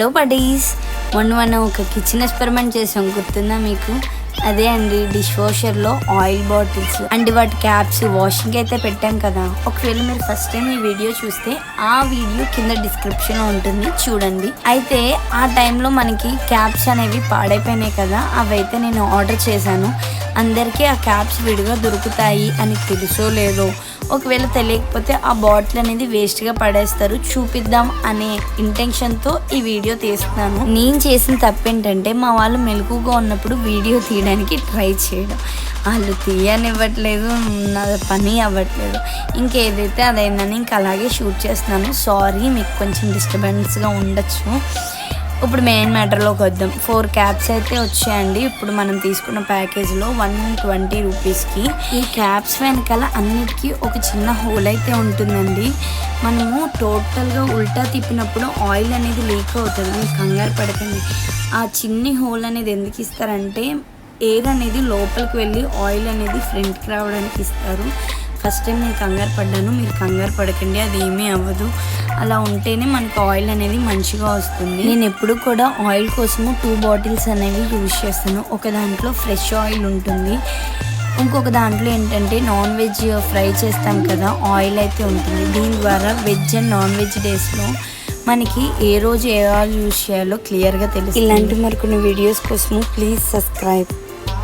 Hello buddies, మనం ఒక kitchen experiment చేసాం, గుర్తుందా మీకు? అదే అండి, డిష్ వాషర్లో ఆయిల్ బాటిల్స్ అండ్ వాటి క్యాప్స్ వాషింగ్ అయితే పెట్టాం కదా. ఒకవేళ మీరు ఫస్ట్ టైం ఈ వీడియో చూస్తే ఆ వీడియో కింద డిస్క్రిప్షన్లో ఉంటుంది, చూడండి. అయితే ఆ టైంలో మనకి క్యాప్స్ అనేవి పాడైపోయినాయి కదా, అవైతే నేను ఆర్డర్ చేశాను. అందరికీ ఆ క్యాప్స్ విడిగా దొరుకుతాయి అని తెలుసో లేదో, ఒకవేళ తెలియకపోతే ఆ బాటిల్ అనేది వేస్ట్గా పడేస్తారు, చూపిద్దాం అనే ఇంటెన్షన్తో ఈ వీడియో తీస్తున్నాను. నేను చేసిన తప్పేంటంటే, మా వాళ్ళు మెలకుగా ఉన్నప్పుడు వీడియో తీయడానికి ట్రై చేయడం, వాళ్ళు తీయనివ్వట్లేదు, నా పని అవ్వట్లేదు. ఇంకేదైతే అదైందని ఇంక అలాగే షూట్ చేస్తున్నాను. సారీ, మీకు కొంచెం డిస్టర్బెన్స్గా ఉండొచ్చు. ఇప్పుడు మెయిన్ మ్యాటర్లోకి వద్దాం. 4 క్యాప్స్ అయితే వచ్చాయండి. ఇప్పుడు మనం తీసుకున్న ప్యాకేజ్లో 120 రూపీస్కి. ఈ క్యాప్స్ వెనకాల అన్నిటికీ ఒక చిన్న హోల్ అయితే ఉంటుందండి. మనము టోటల్గా ఉల్టా తిప్పినప్పుడు ఆయిల్ అనేది లీక్ అవుతుంది, మీరు కంగారు పడకండి. ఆ చిన్ని హోల్ అనేది ఎందుకు ఇస్తారంటే, ఎయిర్ అనేది లోపలికి వెళ్ళి ఆయిల్ అనేది ఫ్రంట్కి రావడానికి ఇస్తారు. ఫస్ట్ టైం నేను కంగారు పడ్డాను, మీరు కంగారు పడకండి, అది ఏమీ అవ్వదు. అలా ఉంటేనే మనకు ఆయిల్ అనేది మంచిగా వస్తుంది. నేను ఎప్పుడు కూడా ఆయిల్ కోసము 2 బాటిల్స్ అనేవి యూజ్ చేస్తాను. ఒక దాంట్లో ఫ్రెష్ ఆయిల్ ఉంటుంది, ఇంకొక దాంట్లో ఏంటంటే నాన్ వెజ్ ఫ్రై చేస్తాం కదా, ఆయిల్ అయితే ఉంటుంది. దీని ద్వారా వెజ్ అండ్ నాన్ వెజ్ డేస్లో మనకి ఏ రోజు ఏ ఆయిల్ యూజ్ చేయాలో క్లియర్గా తెలుసు. ఇలాంటి మరికొన్ని వీడియోస్ కోసము ప్లీజ్ సబ్స్క్రైబ్.